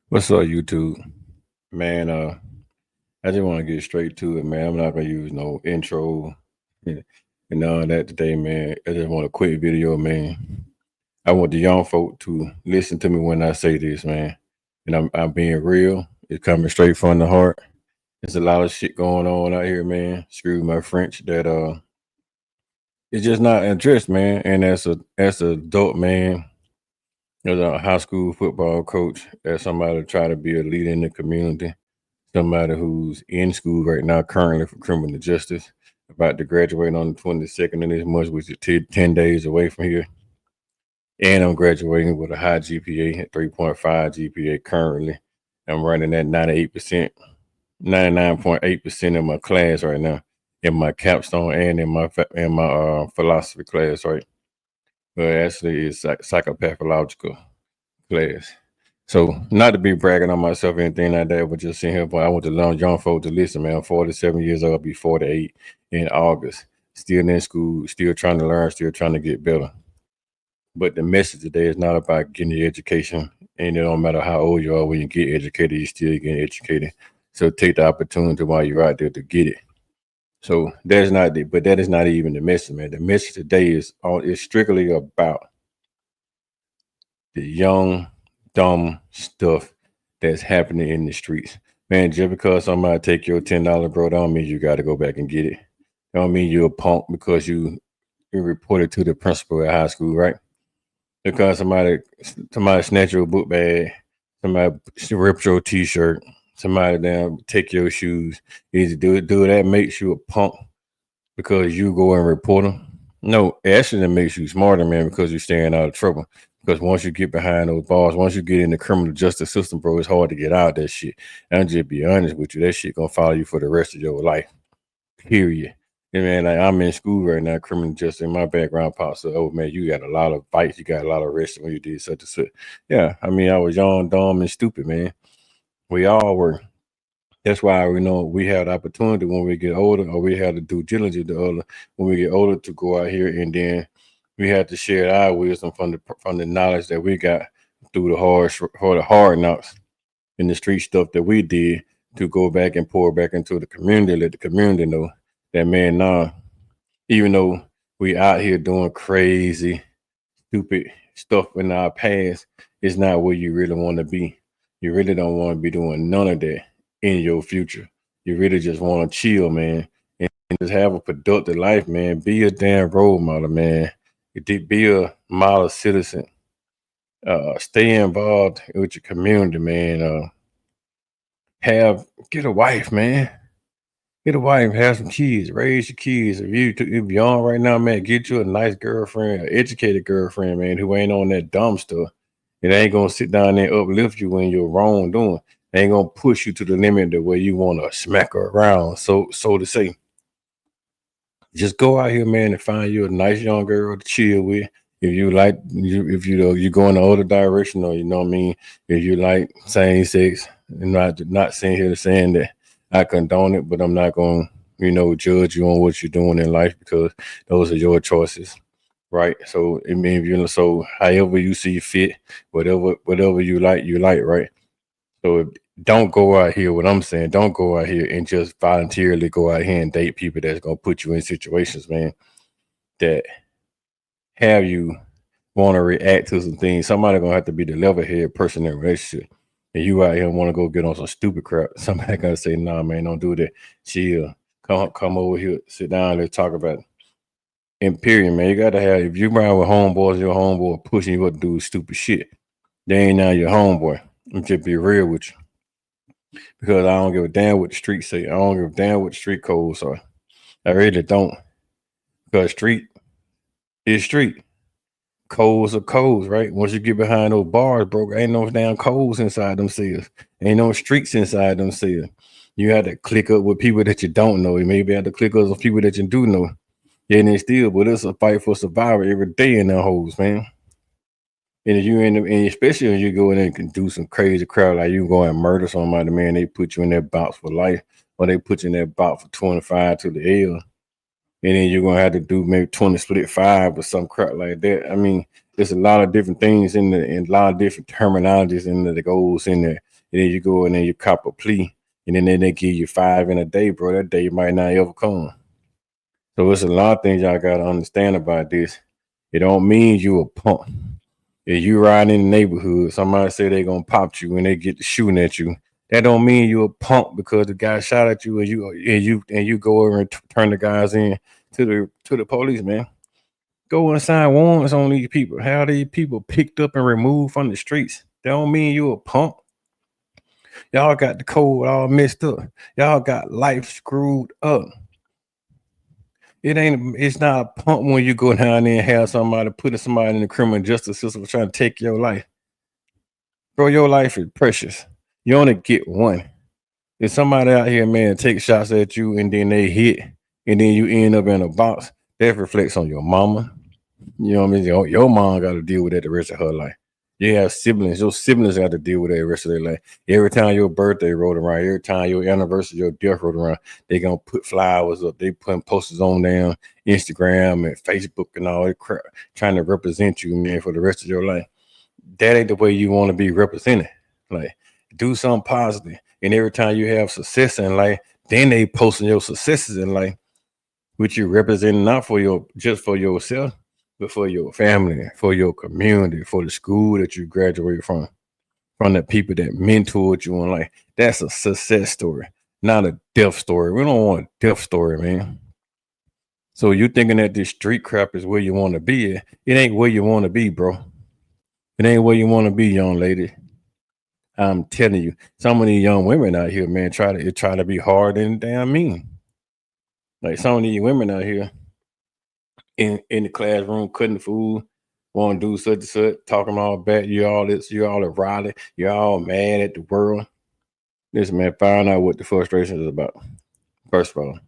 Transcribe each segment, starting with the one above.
What's up, YouTube? Man, I just want to get straight to it, man. I'm not gonna use no intro and all that today, man. I just want a quick video, man. I want the young folk to listen to me when I say this, man. And I'm being real. It's coming straight from the heart. There's a lot of shit going on out here, man. Screw my French that it's just not addressed, man. And as a adult man, as a high school football coach, as somebody to try to be a leader in the community, somebody who's in school right now currently for criminal justice, about to graduate on the 22nd of this month, which is 10 days away from here. And I'm graduating with a high GPA, at 3.5 GPA currently. I'm running at 98%, 99.8% in my class right now, in my capstone and in my philosophy class, right? But actually, it's psychopathological class. So not to be bragging on myself or anything like that, but just sitting here, but I want to learn young folk to listen, man. I'm 47 years old, I'll be 48 in August. Still in school, still trying to learn, still trying to get better. But the message today is not about getting your education. And it don't matter how old you are when you get educated, you still getting educated. So take the opportunity while you're out there to get it. So that's not the, but that is not even the message, man. The message today is strictly about the young, dumb stuff that's happening in the streets. Man, just because somebody take your $10, bro, don't mean you got to go back and get it. Don't mean you're a punk because you reported to the principal at high school, right? Because somebody snatch your book bag, somebody rip your T-shirt, somebody down take your shoes. Either do that makes you a punk because you go and report them. No, it actually makes you smarter, man, because you're staying out of trouble. Because once you get behind those bars, once you get in the criminal justice system, bro, it's hard to get out of that shit. And I'll just be honest with you, that shit gonna follow you for the rest of your life. Period. And man, like I'm in school right now, criminal justice. And my background pops up. Oh man, you got a lot of fights, you got a lot of arrests when you did such and such. Yeah, I mean, I was young, dumb, and stupid, man. We all were. That's why we know we have the opportunity when we get older, or we have to do diligence to other when we get older to go out here, and then we have to share our wisdom from the knowledge that we got through the hard knocks in the street stuff that we did to go back and pour back into the community, let the community know that man, nah, even though we out here doing crazy, stupid stuff in our past, it's not where you really want to be. You really don't want to be doing none of that in your future. You really just want to chill, man, and just have a productive life, man. Be a damn role model, man. Be a model citizen. Stay involved with your community, man. Get a wife, man. Get a wife, have some kids, raise your kids. If you're on right now, man, get you a nice girlfriend, an educated girlfriend, man, who ain't on that dumb stuff. It ain't gonna sit down there and uplift you when you're wrong doing. They ain't gonna push you to the limit the way you wanna smack her around. So to say, just go out here, man, and find you a nice young girl to chill with. If you like, if you go in the other direction, or you know what I mean. If you like same sex, and not saying here to saying that I condone it, but I'm not going to judge you on what you're doing in life because those are your choices, right? So it means so however you see fit, whatever you like, right? So don't go out here. What I'm saying, don't go out here and just voluntarily go out here and date people that's gonna put you in situations, man, that have you want to react to some things. Somebody gonna have to be the level head person in a relationship. And you out here want to go get on some stupid crap. Somebody gotta say, nah, man, don't do that. Chill. Come over here, sit down, let's talk about it. And period, man. You gotta have if you ride with homeboys, your homeboy pushing you up to do stupid shit. They ain't now your homeboy. I'm just be real with you. Because I don't give a damn what the streets say. I don't give a damn what the street codes are. I really don't. Because street is street. Codes are codes, right? Once you get behind those bars, bro, ain't no damn codes inside them cells. Ain't no streets inside them cells. You have to click up with people that you don't know. You maybe have to click up with people that you do know. Yeah, and then still, but it's a fight for survival every day in them hoes, man. And if you end up, and especially when you go in and can do some crazy crowd, like you go and murder somebody, man, they put you in that box for life, or they put you in that box for 25 to the L. And then you're gonna have to do maybe 20 split five or some crap like that. I mean, There's a lot of different things in there and a lot of different terminologies in there that goes in there. And then you go and then you cop a plea, and then they give you 5 in a day, bro. That day might not ever come. So it's a lot of things y'all gotta understand about this. It don't mean you a punk. If you ride in the neighborhood, somebody say they gonna pop you and they get to shooting at you. That don't mean you a punk because the guy shot at you and you go over and turn the guys in to the police, man. Go and sign warrants on these people. How these people picked up and removed from the streets. That don't mean you a punk. Y'all got the code all messed up. Y'all got life screwed up. It's not a punk when you go down there and have somebody putting somebody in the criminal justice system trying to take your life. Bro, your life is precious. You only get one. If somebody out here, man, take shots at you and then they hit and then you end up in a box, that reflects on your mama. You know what I mean? Your mom got to deal with that the rest of her life. You have siblings. Your siblings got to deal with that the rest of their life. Every time your birthday rolled around, every time your anniversary, your death rolled around, they gonna put flowers up. They putting posters on down Instagram and Facebook and all that crap, trying to represent you, man, for the rest of your life. That ain't the way you want to be represented. Like, do something positive. And every time you have success in life, then they posting your successes in life, which you representing not for your just for yourself, but for your family, for your community, for the school that you graduated from the people that mentored you in life. That's a success story, not a death story. We don't want a death story, man. So you thinking that this street crap is where you want to be at. It ain't where you want to be, bro. It ain't where you want to be, young lady. I'm telling you, some of these young women out here, man, try to be hard and damn mean. Like some of these women out here in the classroom cutting food, want to do such and such, talking all bad. You all this, you all a rally, you all mad at the world. Listen, man, find out what the frustration is about. First of all,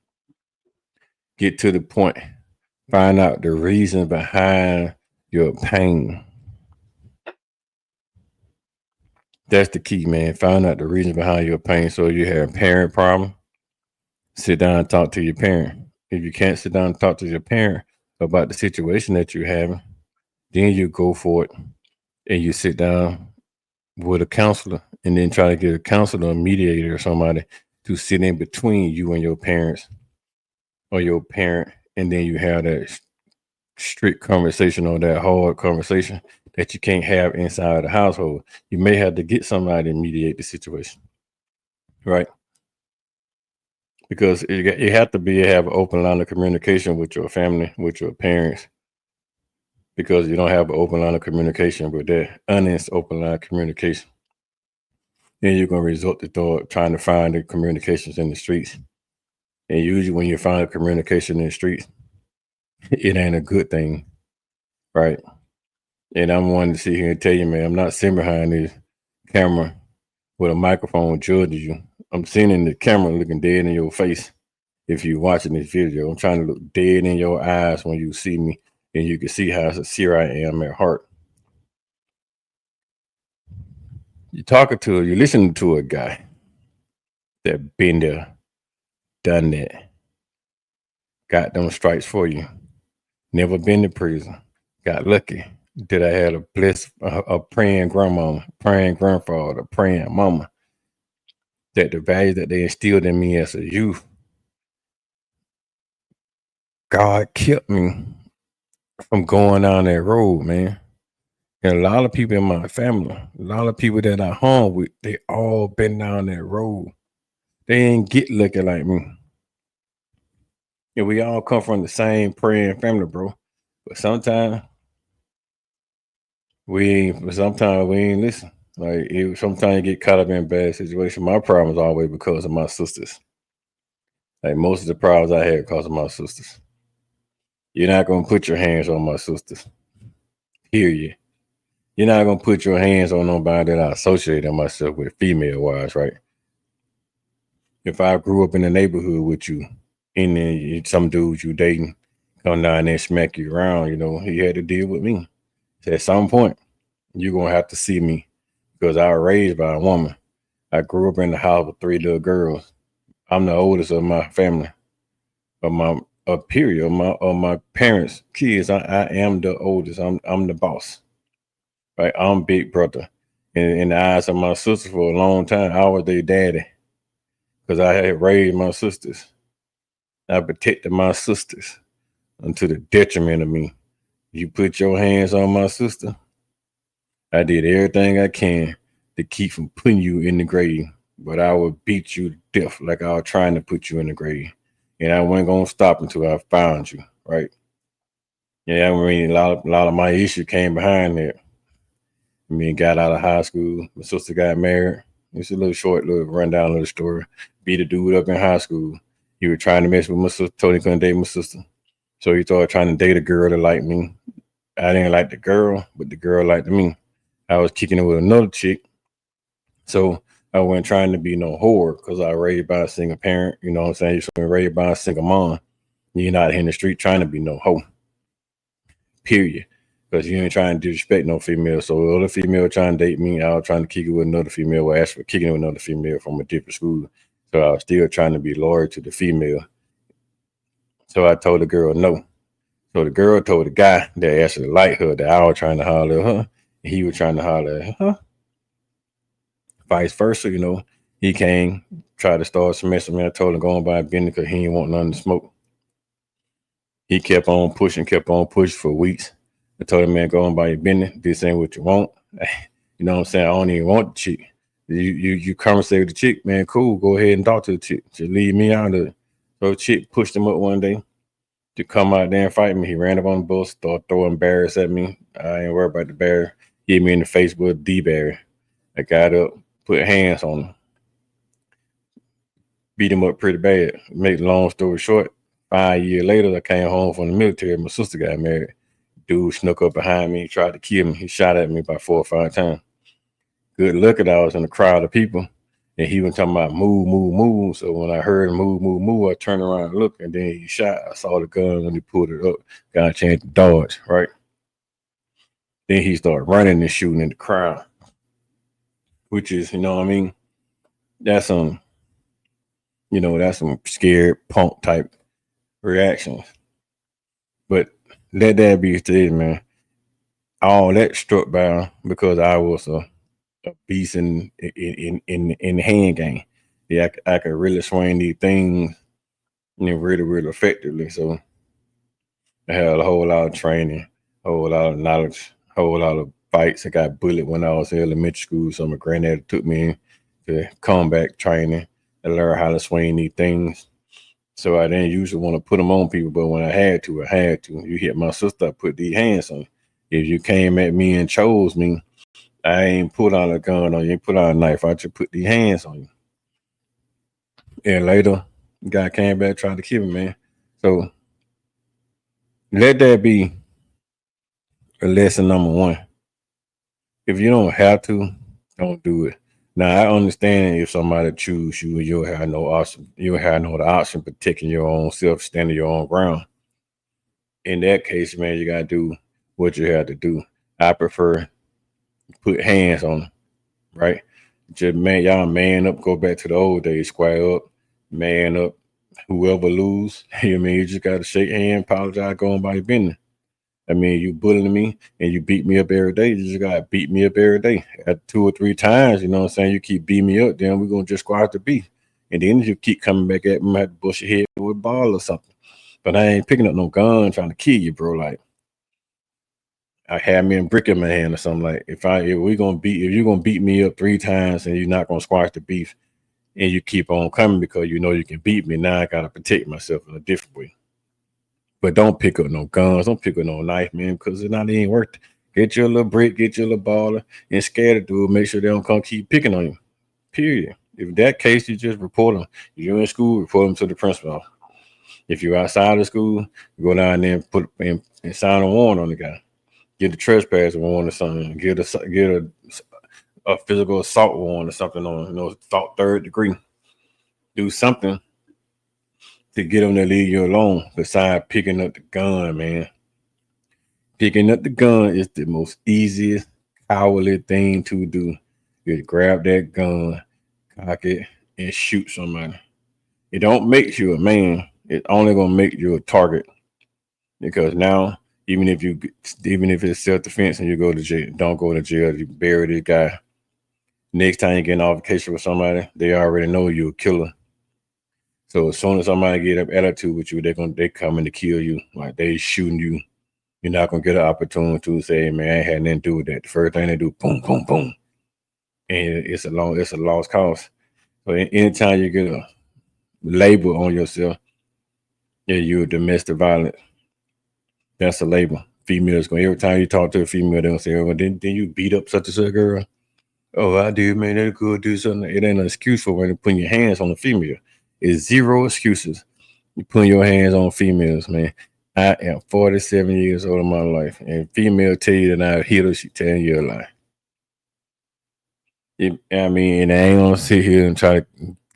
get to the point. Find out the reason behind your pain. That's the key, man. Find out the reason behind your pain. So you have a parent problem, sit down and talk to your parent. If you can't sit down and talk to your parent about the situation that you're having, then you go for it and you sit down with a counselor and then try to get a counselor, a mediator, or somebody to sit in between you and your parents or your parent. And then you have that strict conversation or that hard conversation that you can't have inside the household. You may have to get somebody to mediate the situation, right? Because you have to have an open line of communication with your family, with your parents, because you don't have an open line of communication with that honest open line of communication. Then you're going to resort to trying to find the communications in the streets. And usually when you find a communication in the streets, it ain't a good thing, right? And I'm wanting to sit here and tell you, man, I'm not sitting behind this camera with a microphone judging you. I'm sitting in the camera looking dead in your face. If you're watching this video, I'm trying to look dead in your eyes when you see me, and you can see how sincere I am at heart. You're listening to a guy that been there, done that, got them stripes for you, never been to prison, got lucky that I had a praying grandmama, praying grandfather, praying mama, that the values that they instilled in me as a youth, God kept me from going down that road, man. And a lot of people in my family, a lot of people that I hung with, they all been down that road. They ain't get lucky like me. And we all come from the same praying family, bro. But sometimes we ain't listen. Sometimes you get caught up in a bad situation. My problem is always because of my sisters. Like most of the problems I had because of my sisters. You're not gonna put your hands on my sisters. Period. You're not gonna put your hands on nobody that I associate myself with female wise, right? If I grew up in the neighborhood with you, and then some dudes you dating come down there and smack you around, he had to deal with me. So at some point, you're gonna have to see me because I was raised by a woman. I grew up in the house with 3 little girls. I'm the oldest of my family, of a period of my parents' kids. I am the oldest. I'm the boss. Right? I'm big brother. In the eyes of my sisters for a long time, I was their daddy because I had raised my sisters. I protected my sisters unto the detriment of me. You put your hands on my sister, I did everything I can to keep from putting you in the grave, but I would beat you to death like I was trying to put you in the grave. And I wasn't gonna stop until I found you, right? Yeah, I mean a lot of my issue came behind that. I mean, got out of high school, my sister got married. It's a little short, little rundown little story. Beat a dude up in high school. He was trying to mess with my sister, told he couldn't date my sister. So he started trying to date a girl that liked me. I didn't like the girl, but the girl liked me. I was kicking it with another chick. So I wasn't trying to be no whore because I was raised by a single parent. You know what I'm saying? You're raised by a single mom. You're not in the street trying to be no hoe, period. Because you ain't trying to disrespect no female. So other female trying to date me, I was trying to kick it with another female, or ask for kicking it with another female from a different school. So I was still trying to be loyal to the female. So I told the girl no. So the girl told the guy that actually liked her that I was trying to holler at her, and he was trying to holler at her. Vice versa, you know. He came, tried to start semester. Man, I told him go on by business because he ain't want nothing to smoke. He kept on pushing for weeks. I told him, man, go on by your business. This ain't what you want. You know what I'm saying? I don't even want the chick. You conversate with the chick, man, cool. Go ahead and talk to the chick. Just leave me out of it. So the chick pushed him up one day to come out there and fight me. He ran up on the bus, started throwing barriers at me. I ain't worried about the barrier. Hit me in the face with a D barrier. I got up, put hands on him, beat him up pretty bad. Make the long story short, 5 years later, I came home from the military. My sister got married. Dude snuck up behind me, tried to kill me. He shot at me about 4 or 5 times. Good luck that I was in a crowd of people. And he was talking about move, move, move. So when I heard move, move, move, I turned around and looked, and then he shot. I saw the gun when he pulled it up. Got a chance to dodge, right? Then he started running and shooting in the crowd, which is, you know what I mean? That's that's some scared punk type reactions. But let that be said, man. All that struck by because I was a beast in the hand game. Yeah, I could really swing these things, really, really effectively. So I had a whole lot of training, a whole lot of knowledge, a whole lot of fights. I got bullied when I was in elementary school, so my granddad took me in to combat training and learn how to swing these things. So I didn't usually want to put them on people, but when I had to, I had to. You hit my sister, I put these hands on you. If you came at me and chose me, I ain't put on a gun on you, ain't put on a knife. I just put these hands on you. And later, the guy came back trying to kill me, man. So let that be a lesson number one. If you don't have to, don't do it. Now I understand if somebody choose you, you'll have no option. You'll have no other option protecting your own self, standing your own ground. In that case, man, you gotta do what you have to do. I prefer put hands on them, right? Just man, y'all man up, go back to the old days, square up, man up. Whoever lose, you mean you just gotta shake hand, apologize, go on by your business. I mean, you bullying me and you beat me up every day. You just gotta beat me up every day. At 2 or 3 times, you know what I'm saying? You keep beating me up, then we're gonna just squash the beef. And then you keep coming back at me, I have to bust your head with a ball or something. But I ain't picking up no gun trying to kill you, bro. Like I had me a brick in my hand or something. Like if you're gonna beat me up 3 times and you're not gonna squash the beef and you keep on coming because you know you can beat me, now I gotta protect myself in a different way. But don't pick up no guns, don't pick up no knife, man, because it's not even worth it. Get your little brick, get your little baller, and scare the dude. Make sure they don't come keep picking on you. Period. If that case, you just report them. If you're in school, report them to the principal. If you're outside of school, go down there and put and sign a warrant on the guy. Get a trespass warrant or something. Get a physical assault warrant or something on assault 3rd degree. Do something to get them to leave you alone. Besides picking up the gun, man. Picking up the gun is the most easiest cowardly thing to do. You grab that gun, cock it, and shoot somebody. It don't make you a man. It's only gonna make you a target because now, even if you, even if it's self defense and you go to jail, don't go to jail. You bury this guy. Next time you get an altercation with somebody, they already know you're a killer. So as soon as somebody get up attitude with you, they coming to kill you. Like they shooting you. You're not gonna get an opportunity to say, "Hey, man, I ain't had nothing to do with that." The first thing they do, boom, boom, boom, and it's a lost cause. So anytime you get a label on yourself, yeah, you're a domestic violence. That's a label. Females going every time you talk to a female, they'll say, "Oh, well, didn't you beat up such and such girl?" Oh, I did, man. They could do something. It ain't an excuse for when you putting your hands on a female. It's zero excuses. You putting your hands on females, man. I am 47 years old in my life, and female tell you that I hit her, she telling you a lie. I mean, and I ain't gonna sit here and try to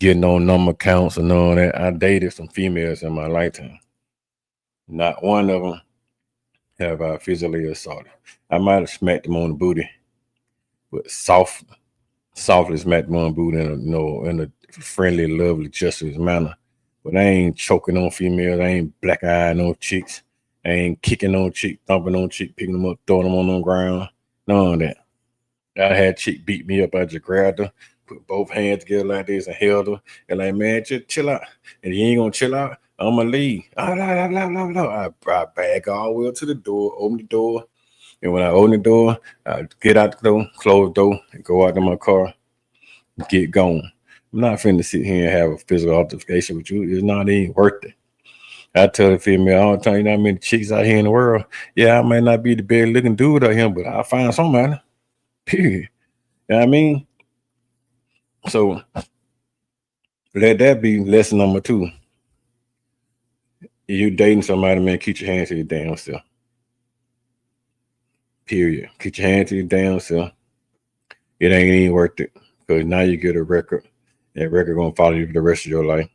get no number counts or none of that. I dated some females in my lifetime. Not one of them have I physically assaulted. I might have smacked them on the booty, but softly smacked them on the booty in a in a friendly, lovely, justice manner. But I ain't choking on females. I ain't black eye no chicks. I ain't kicking on chick, thumping on chick, picking them up, throwing them on the ground. None of that. I had chick beat me up. I just grabbed her, put both hands together like this, and held her. And like, man, just chill out. And you ain't gonna chill out. I'm gonna leave. Ah, blah, blah, blah, blah, blah. I back all the way up to the door, open the door. And when I open the door, I get out the door, close the door, and go out to my car, get going. I'm not finna sit here and have a physical altercation with you. It's not even worth it. I tell the female all the time, you know how many chicks out here in the world? Yeah, I might not be the best looking dude out here, but I'll find somebody. Period. You know what I mean? So let that be lesson number two. You dating somebody, man, keep your hands to your damn self. Period. Keep your hands to your damn self. It ain't even worth it. Because now you get a record. That record gonna follow you for the rest of your life.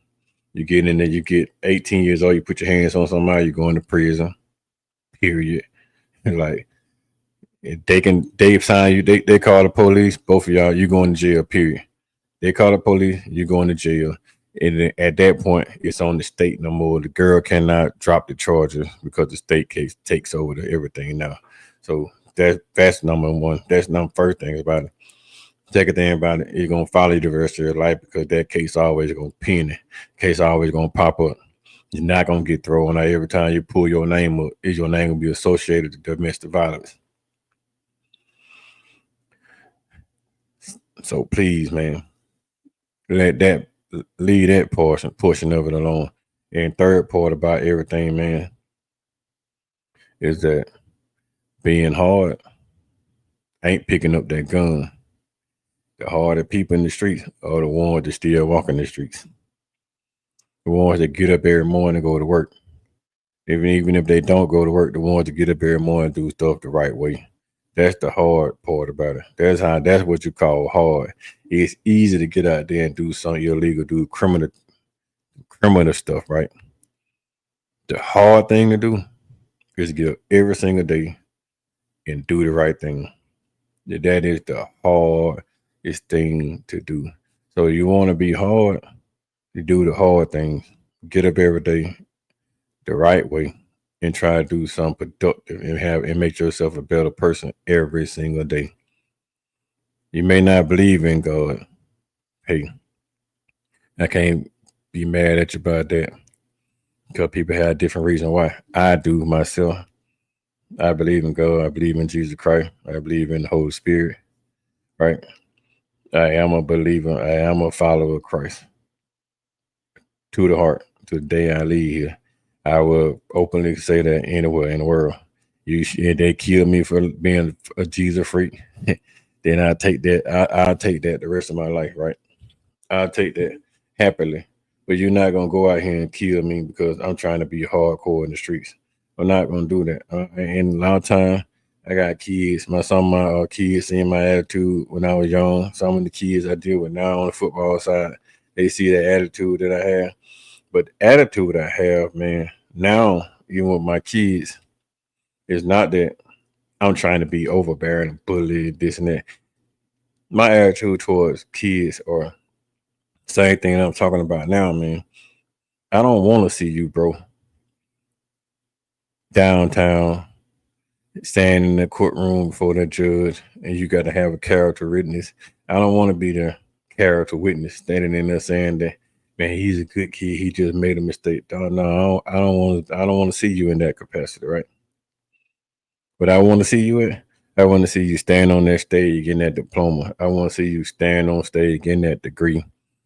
You get in there, you get 18 years old, you put your hands on somebody, you're going to prison. Period. Like they sign you, they call the police, both of y'all, you going to jail, period. They call the police, you going to jail. And then at that point, it's on the state no more. The girl cannot drop the charges because the state case takes over everything now. So that's number one. That's number first thing about it. Second thing about it, it's gonna follow you the rest of your life because that case always gonna pin it. Case always gonna pop up. You're not gonna get thrown out every time you pull your name up. Is your name gonna be associated with domestic violence? So please, man, let that leave that portion of it alone. And third part about everything, man, is that being hard ain't picking up that gun. The harder people in the streets are the ones that still walking the streets. The ones that get up every morning and go to work. Even if they don't go to work, the ones that get up every morning and do stuff the right way. That's the hard part about it. That's what you call hard. It's easy to get out there and do something illegal, do criminal stuff, right? The hard thing to do is get up every single day and do the right thing. That is the hardest thing to do. So you want to be hard, you do the hard things. Get up every day the right way and try to do something productive and make yourself a better person every single day. You may not believe in God. Hey, I can't be mad at you about that because people have different reasons why. I do myself. I believe in God. I believe in Jesus Christ. I believe in the Holy Spirit. Right? I am a believer. I am a follower of Christ to the heart. To the day I leave here, I will openly say that anywhere in the world. They kill me for being a Jesus freak. Then I take that. I'll take that the rest of my life. Right? I'll take that happily. But you're not gonna go out here and kill me because I'm trying to be hardcore in the streets. I'm not gonna do that. And a lot of time, I got kids. Some of my kids seeing my attitude when I was young. Some of the kids I deal with now on the football side, they see the attitude that I have. But the attitude I have, man, now even with my kids, is not that I'm trying to be overbearing, bully, this and that. My attitude towards kids or same thing that I'm talking about now, man. I don't want to see you, bro, downtown, standing in the courtroom before the judge, and you got to have a character witness. I don't want to be the character witness standing in there saying that, man, he's a good kid. He just made a mistake. Dog, no, I don't want. I don't want to see you in that capacity, right? But I want to see you at. I want to see you stand on that stage getting that diploma. I want to see you stand on stage getting that degree.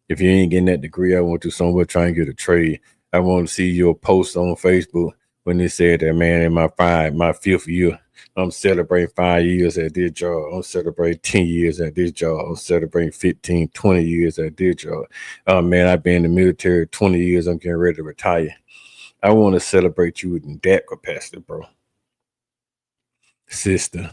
If you ain't getting that degree, I want you somewhere trying to get a trade. I want to see your post on Facebook when they said that, man, in my fifth year, I'm celebrating 5 years at this job. I'm celebrating 10 years at this job. I'm celebrating 15, 20 years at this job. Man, I've been in the military 20 years. I'm getting ready to retire. I want to celebrate you in that capacity, bro. Sister,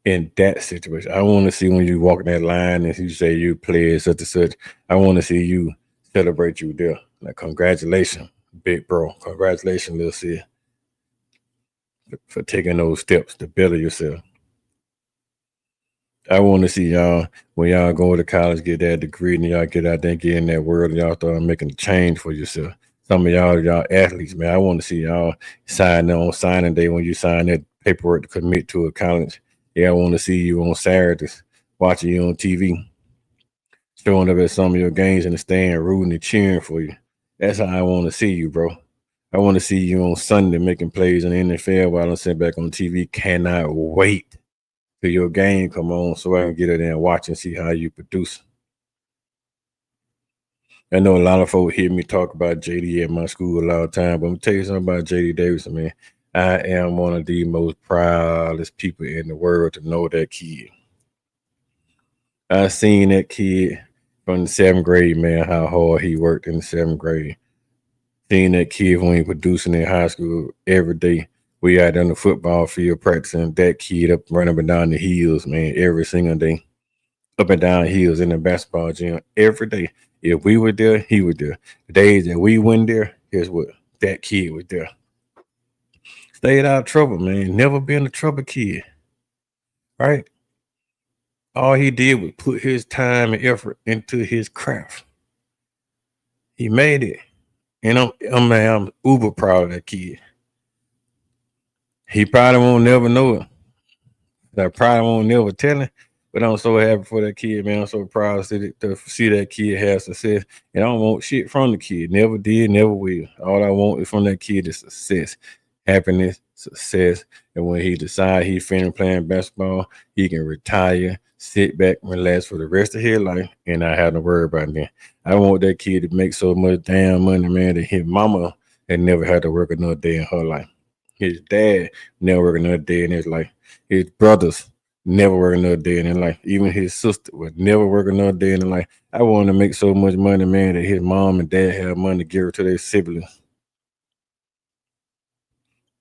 in that situation. I want to see when you walk that line and you say you play such and such. I want to see you celebrate you there. Like, congratulations, big bro. Congratulations, little sis, for taking those steps to better yourself. I want to see y'all when y'all go to college, get that degree, and y'all get out there, get in that world, and y'all start making a change for yourself. Some of y'all athletes, man. I want to see y'all sign on signing day when you sign that paperwork to commit to a college. Yeah, I want to see you on Saturdays, watching you on TV, showing up at some of your games in the stand, rooting and cheering for you. That's how I want to see you, bro. I want to see you on Sunday making plays in the NFL while I'm sitting back on TV. Cannot wait till your game come on so I can get it there and watch and see how you produce. I know a lot of folks hear me talk about JD at my school a lot of time, but I'm gonna tell you something about JD Davidson, man. I am one of the most proudest people in the world to know that kid. I seen that kid from the seventh grade, man, how hard he worked in the seventh grade. Seeing that kid when he producing in high school every day. We out on the football field practicing that kid up running up and down the hills, man, every single day. Up and down hills in the basketball gym every day. If we were there, he was there. The days that we went there, here's what that kid was there. Stayed out of trouble, man. Never been a trouble kid, right? All he did was put his time and effort into his craft. He made it. And I'm uber proud of that kid. He probably won't never know it. I probably won't never tell him, but I'm so happy for that kid, man. I'm so proud to see that kid have success. And I don't want shit from the kid. Never did, never will. All I want is from that kid is success, happiness, success. And when he decides he's finished playing basketball, he can retire, sit back, relax for the rest of his life, and not have to worry about that. I want that kid to make so much damn money, man, that his mama had never had to work another day in her life. His dad never worked another day in his life. His brothers never work another day in their life. Even his sister would never work another day in their life. I want to make so much money, man, that his mom and dad have money to give to their siblings.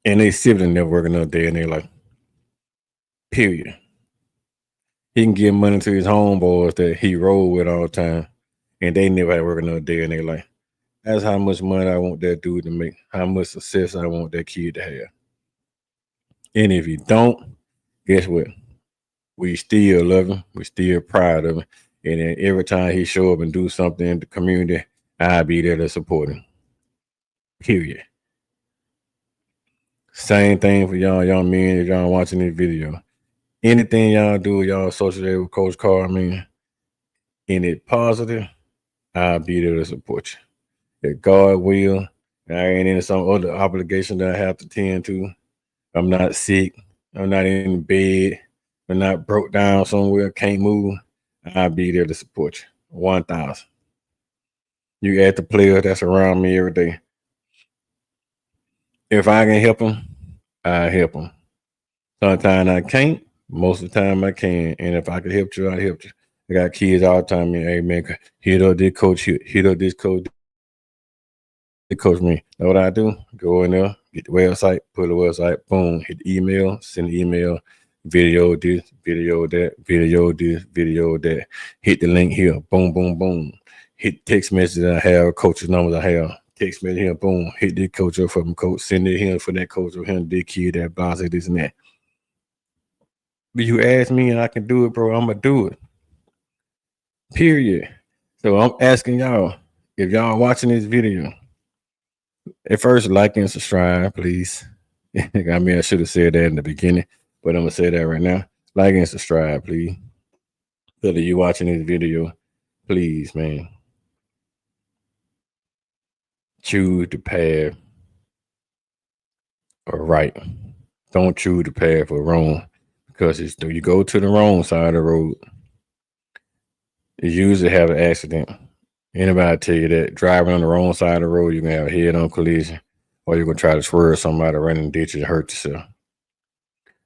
And their sibling never work another day in their life. Period. He can give money to his homeboys that he roll with all the time. And they never had to work another day in their life. That's how much money I want that dude to make. How much success I want that kid to have. And if you don't, guess what? We still love him. We still proud of him. And then every time he show up and do something in the community, I'll be there to support him. Period. Same thing for y'all young men if y'all watching this video. Anything y'all do, y'all associate with Coach Carl, in it positive, I'll be there to support you. If God will, I ain't in some other obligation that I have to tend to. I'm not sick. I'm not in bed. I'm not broke down somewhere, can't move. I'll be there to support you. 1,000. You add the players that's around me every day. If I can help them, I help them. Sometimes I can't. Most of the time I can. And if I could help you, I help you. I got kids all the time. Hey man, hit up this coach, hit up this coach. Coach me. Know what I do? Go in there, get the website, put the website, boom, hit the email, send the email, video this, video that, video this, video that. Hit the link here, boom, boom, boom. Hit text message that I have, coach's numbers I have. Text message here, boom. Hit the coach up for them coach, send it here for that coach or him, this kid, that boss, this and that. But you ask me and I can do it, bro, I'm gonna do it. Period. So I'm asking y'all, if y'all watching this video, At first, like and subscribe, please. I mean, I should have said that in the beginning, but I'm gonna say that right now. Like and subscribe, please. Whether you watching this video, please, man, choose the path or right. Don't choose the path or wrong, because it's you go to the wrong side of the road, you usually have an accident. Anybody tell you that driving on the wrong side of the road, you're gonna have a head-on collision, or you're gonna try to swerve somebody, run in the ditch and hurt yourself.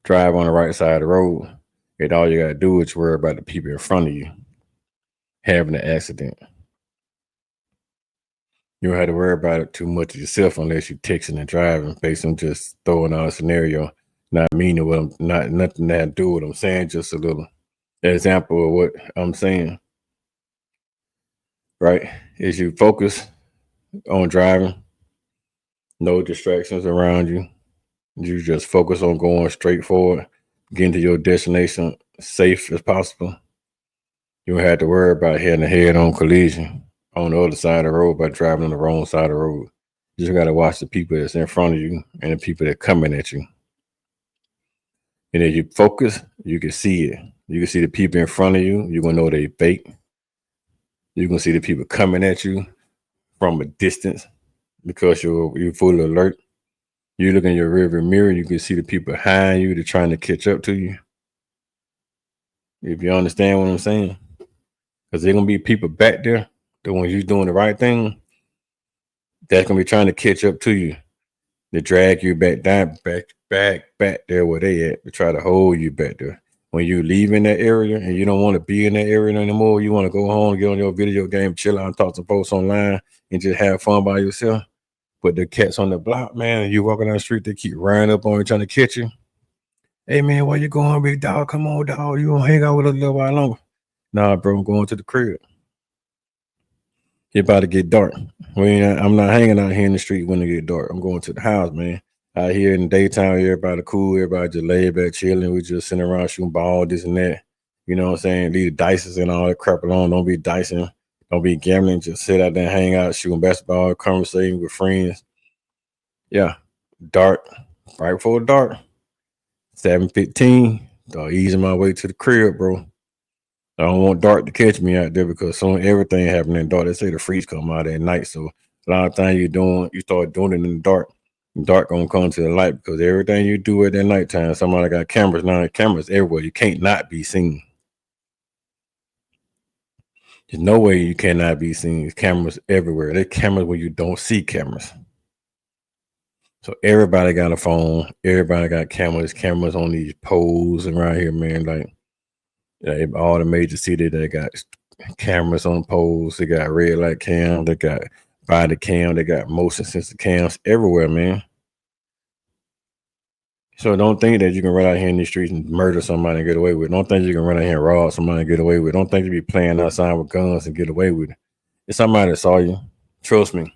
Drive on the right side of the road, and all you gotta do is worry about the people in front of you having an accident. You don't have to worry about it too much yourself unless you're texting and driving, based on just throwing out a scenario, not meaning what I'm not nothing that to do with what I'm saying, just a little example of what I'm saying, right? Is you focus on driving, no distractions around you. You just focus on going straight forward, getting to your destination safe as possible. You don't have to worry about having a head-on collision on the other side of the road by driving on the wrong side of the road. You just got to watch the people that's in front of you and the people that are coming at you. And if you focus, you can see it. You can see the people in front of you. You're gonna know they fake. You can see the people coming at you from a distance because you're fully alert. You look in your rearview mirror, you can see the people behind you. They're trying to catch up to you. If you understand what I'm saying, because there's gonna be people back there that when you're doing the right thing, that's gonna be trying to catch up to you, to drag you back down, back there where they at, to try to hold you back there. When you leave in that area and you don't want to be in that area anymore, you want to go home, get on your video game, chill out, and talk to folks online, and just have fun by yourself. But the cats on the block, man, you walking down the street, they keep running up on you, trying to catch you. Hey man, where you going, big dog? Come on, dog. You gonna hang out with us a little while longer? Nah, bro, I'm going to the crib. It about to get dark. I'm not hanging out here in the street when it get dark. I'm going to the house, man. Out here in the daytime, everybody cool, everybody just laid back, chilling. We just sitting around shooting ball, this and that. You know what I'm saying? Leave the dices and all that crap alone. Don't be dicing. Don't be gambling. Just sit out there, hang out, shooting basketball, conversating with friends. Yeah, dark, right before dark. 7:15. Easing my way to the crib, bro. I don't want dark to catch me out there because soon everything happening in dark. They say the freeze come out at night. So a lot of times you start doing it in the dark. Dark gonna come to the light because everything you do at that nighttime, somebody got cameras now. Cameras everywhere. You can't not be seen. There's no way you cannot be seen. There's cameras everywhere. There's cameras where you don't see cameras. So everybody got a phone. Everybody got cameras. Cameras on these poles around here, man. Like all the major cities, they got cameras on poles. They got red light cam. They got body cam. They got motion sensor cams everywhere, man. So don't think that you can run out here in the streets and murder somebody and get away with it. Don't think you can run out here and rob somebody and get away with it. Don't think you be playing outside with guns and get away with it. If somebody saw you, trust me.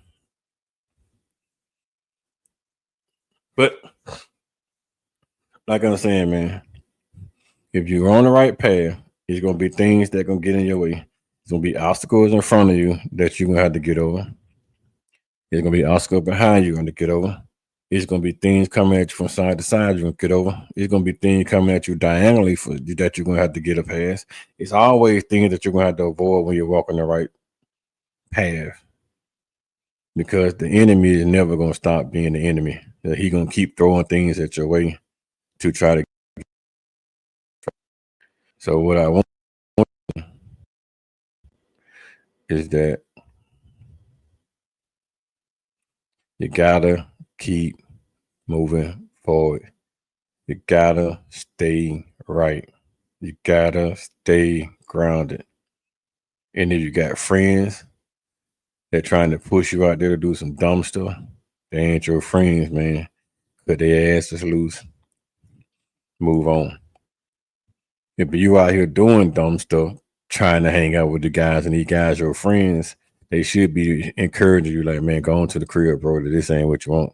But like I'm saying, man, if you're on the right path, it's gonna be things that gonna get in your way. It's gonna be obstacles in front of you that you're gonna have to get over. There's gonna be obstacles behind you to get over. It's gonna be things coming at you from side to side you're gonna get over. It's gonna be things coming at you diagonally that you're gonna have to get a past. It's always things that you're gonna have to avoid when you're walking the right path. Because the enemy is never gonna stop being the enemy. He's gonna keep throwing things at your way to try to. So what I want is that you gotta keep moving forward. You gotta stay right. You gotta stay grounded. And if you got friends that trying to push you out there to do some dumb stuff, they ain't your friends, man. Cut their asses loose. Move on. If you out here doing dumb stuff, trying to hang out with the guys and these guys your friends, they should be encouraging you like, man, go on to the crib, bro. This ain't what you want.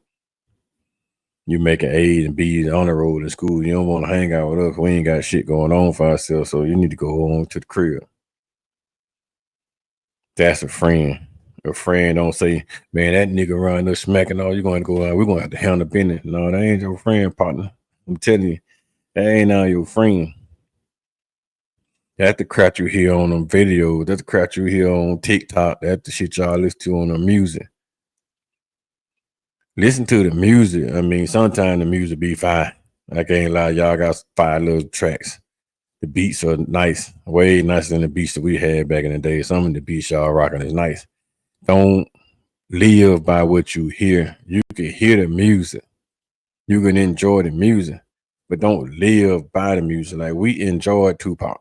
You making A's and B's on the road in school. You don't want to hang out with us. We ain't got shit going on for ourselves. So you need to go on to the crib. That's a friend. A friend don't say, man, that nigga around there smacking all. You're going to go out. We're going to have to handle business. No, that ain't your friend, partner. I'm telling you, that ain't your friend. That's the crap you hear on them videos. That's the crap you hear on TikTok. That's the shit y'all listen to on the music. Listen to the music. I mean, sometimes the music be fine. I can't lie. Y'all got 5 little tracks. The beats are nice, way nicer than the beats that we had back in the day. Some of the beats y'all rocking is nice. Don't live by what you hear. You can hear the music. You can enjoy the music, but don't live by the music. Like we enjoy Tupac,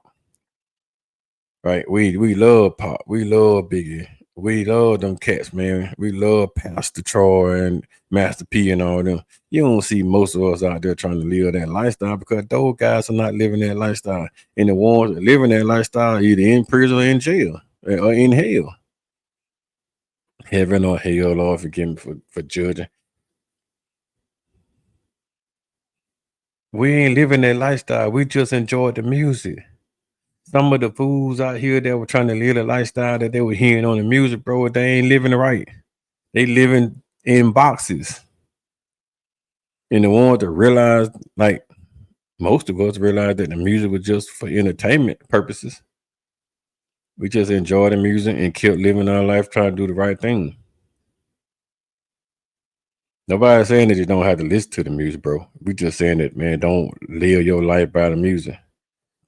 right? We love Pop. We love Biggie. We love them cats, man. We love Pastor Troy and Master P and all them. You don't see most of us out there trying to live that lifestyle because those guys are not living that lifestyle. And the ones that living that lifestyle either in prison or in jail or in hell. Heaven or hell, Lord, forgive me for judging. We ain't living that lifestyle. We just enjoy the music. Some of the fools out here that were trying to live the lifestyle that they were hearing on the music, bro, they ain't living it right. They living in boxes. And the ones that realized, like most of us realized that the music was just for entertainment purposes. We just enjoyed the music and kept living our life trying to do the right thing. Nobody's saying that you don't have to listen to the music, bro. We just saying that, man, don't live your life by the music.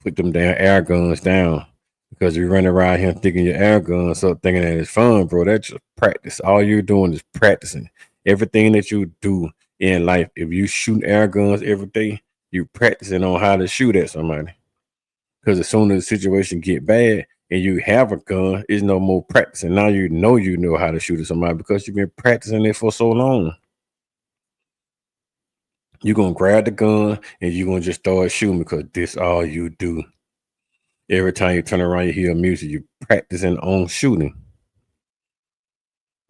Put them damn air guns down. Because you run around here thinking your air guns up, thinking that it's fun, bro. That's just practice. All you're doing is practicing. Everything that you do in life, if you shoot air guns every day, you practicing on how to shoot at somebody. Because as soon as the situation get bad and you have a gun, it's no more practicing. Now you know how to shoot at somebody because you've been practicing it for so long. You're gonna grab the gun and you're gonna just start shooting because this all you do. Every time you turn around, you hear music, you're practicing on shooting.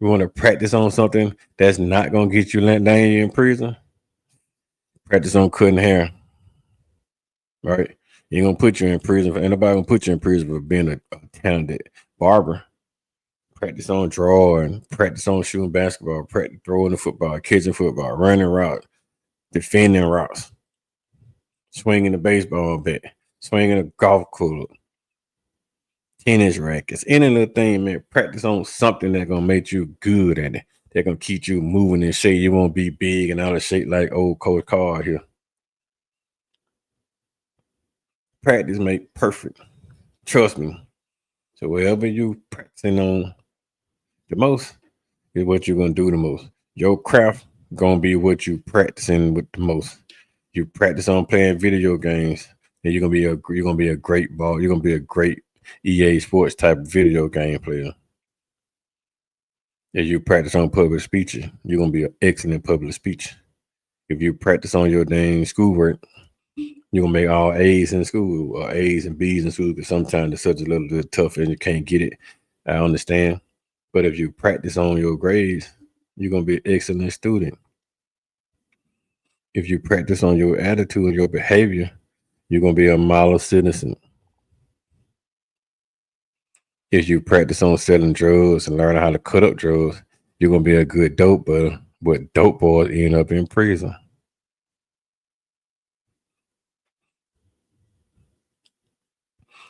You want to practice on something that's not gonna get you down in prison? Practice on cutting hair, right? Ain't gonna put you in prison. Ain't nobody gonna put you in prison for being a talented barber. Practice on drawing, practice on shooting basketball, practice throwing the football, catching football, running routes, defending routes, swinging the baseball bat, swinging a golf club, tennis rackets, any little thing, man. Practice on something that's gonna make you good at it. They're gonna keep you moving in shape. You won't be big and out of shape like old Coach Carr here. Practice make perfect. Trust me. So whatever you practicing on the most is what you're gonna do the most. Your craft gonna be what you practicing with the most. You practice on playing video games, and you're gonna be a great ball. You're gonna be a great EA Sports type video game player. If you practice on public speaking, you're gonna be an excellent public speaker. If you practice on your dang schoolwork, you're gonna make all A's in school or A's and B's in school because sometimes it's such a little bit tough and you can't get it. I understand. But if you practice on your grades, you're gonna be an excellent student. If you practice on your attitude and your behavior, you're gonna be a model citizen. If you practice on selling drugs and learning how to cut up drugs, you're gonna be a good dope brother. But dope boys end up in prison.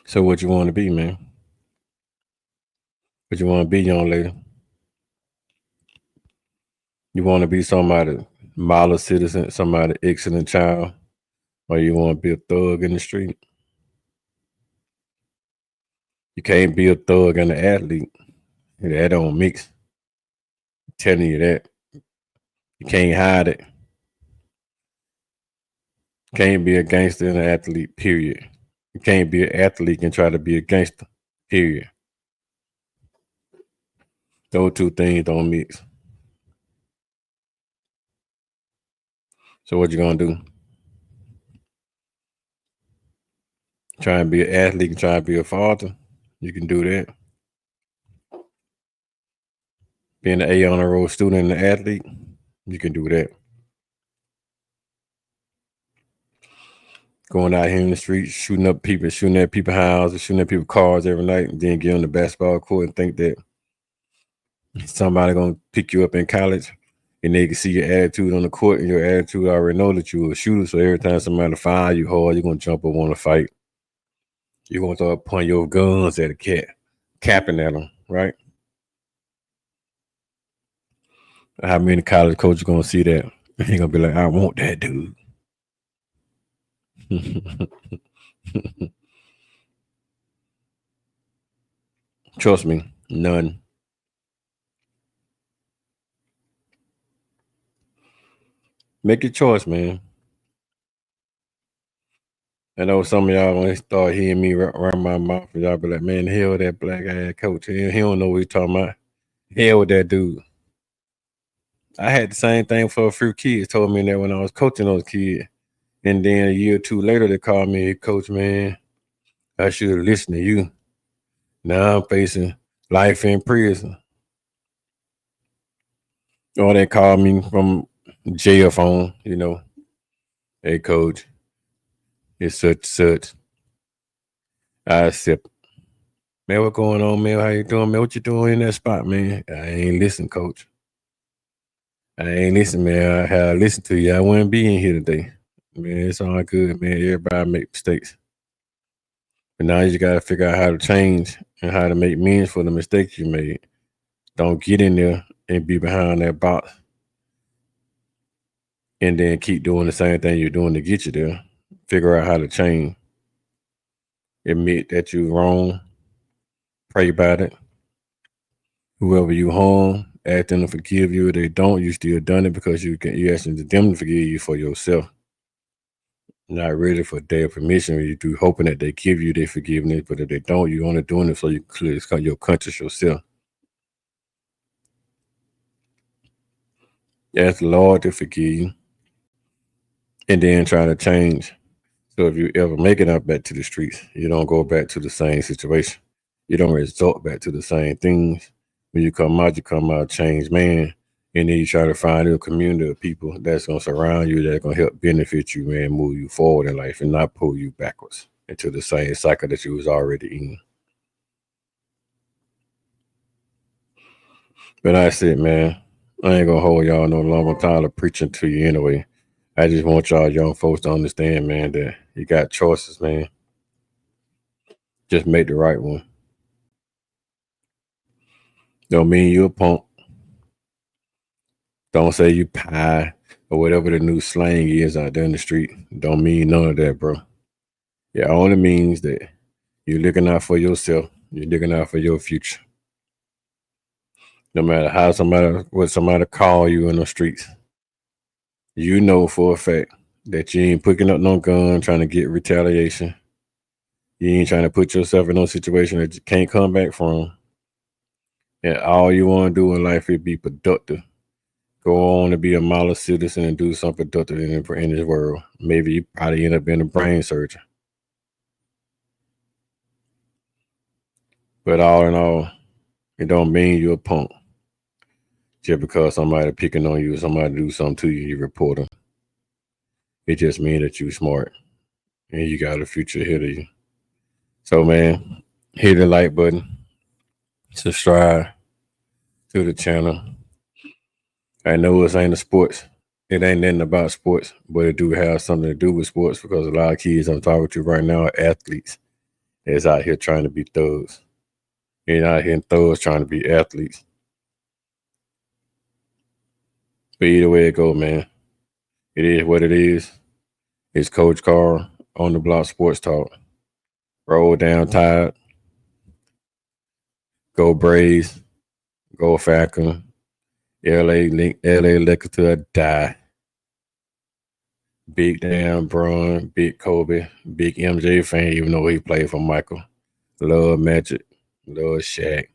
So what you want to be, man? What you want to be, young lady? You want to be somebody model citizen, somebody excellent child, or you want to be a thug in the street? You can't be a thug and an athlete. That don't mix. I'm telling you that. You can't hide it. You can't be a gangster and an athlete, period. You can't be an athlete and try to be a gangster, period. Those two things don't mix. So what you gonna do? Try and be an athlete and try and be a father? You can do that. Being an A on the road student and an athlete, you can do that. Going out here in the streets, shooting up people, shooting at people's houses, shooting at people's cars every night, and then get on the basketball court and think that Somebody gonna pick you up in college, and they can see your attitude on the court, and your attitude already know that you a shooter. So every time somebody fire you hard, you're gonna jump up on a fight. You're gonna start pointing your guns at a cat, capping at them, right? How many college coaches gonna see that? He gonna be like, I want that dude. Trust me, none. Make your choice, man. I know some of y'all when they start hearing me around my mouth, y'all be like, man, hell with that black ass coach. He don't know what he's talking about. Hell with that dude. I had the same thing for a few kids told me that when I was coaching those kids. And then a year or two later, they called me, Coach, man, I should have listened to you. Now I'm facing life in prison. Or they called me from jail phone, hey, Coach, it's such. I said, man, what going on, man? How you doing, man? What you doing in that spot, man? I ain't listen, Coach. I ain't listen, man. I had listened to you. I wouldn't be in here today. Man, it's all good, man. Everybody make mistakes. But now you got to figure out how to change and how to make means for the mistakes you made. Don't get in there and be behind that box and then keep doing the same thing you're doing to get you there. Figure out how to change. Admit that you're wrong. Pray about it. Whoever you harm, ask them to forgive you. If they don't, you still done it because you asking them to forgive you for yourself. Not really for their permission. You do hoping that they give you their forgiveness, but if they don't, you're only doing it so you clear your conscience yourself. Ask the Lord to forgive you, and then try to change. So if you ever make it up back to the streets, you don't go back to the same situation. You don't resort back to the same things. When you come out changed man. And then you try to find a community of people that's gonna surround you, that's gonna help benefit you, man, move you forward in life and not pull you backwards into the same cycle that you was already in. But that's it, man. I ain't gonna hold y'all no longer. I'm tired of preaching to you anyway. I just want y'all young folks to understand, man, that you got choices, man. Just make the right one. Don't mean you a punk. Don't say you pie or whatever the new slang is out there in the street. Don't mean none of that, bro. It only means that you're looking out for yourself. You're looking out for your future. No matter what somebody call you in the streets, you know for a fact that you ain't picking up no gun trying to get retaliation. You ain't trying to put yourself in no situation that you can't come back from. And all you want to do in life is be productive. Go on to be a model citizen and do something productive in this world. Maybe you probably end up being a brain surgeon. But all in all, it don't mean you're a punk. Just because somebody picking on you, somebody do something to you, you report them. It just means that you smart and you got a future ahead of you. So man, hit the like button, subscribe to the channel. I know this ain't a sports. It ain't nothing about sports, but it do have something to do with sports because a lot of kids I'm talking to right now are athletes that's out here trying to be thugs. And out here thugs trying to be athletes. But either way it go, man, it is what it is. It's Coach Carl on the Block Sports Talk. Roll down tide. Go Braves. Go Falcon. LA Lakers to a die. Big damn Bron, big Kobe, big MJ fan, even though he played for Michael. Love Magic, love Shaq.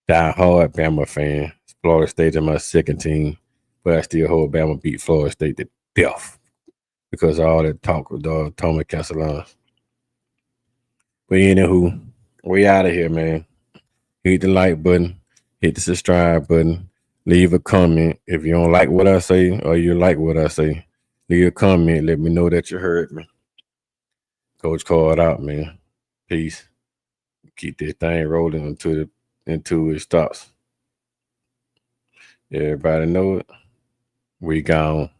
Die hard Bama fan. Florida State is my second team, but I still hold Bama beat Florida State to death because of all that talk with Tommy Castellanos. But anywho, we out of here, man. Hit the like button, hit the subscribe button, leave a comment. If you don't like what I say or you like what I say, leave a comment. Let me know that you heard me. Coach Card out, man. Peace. Keep this thing rolling until it stops. Everybody know it. We gone.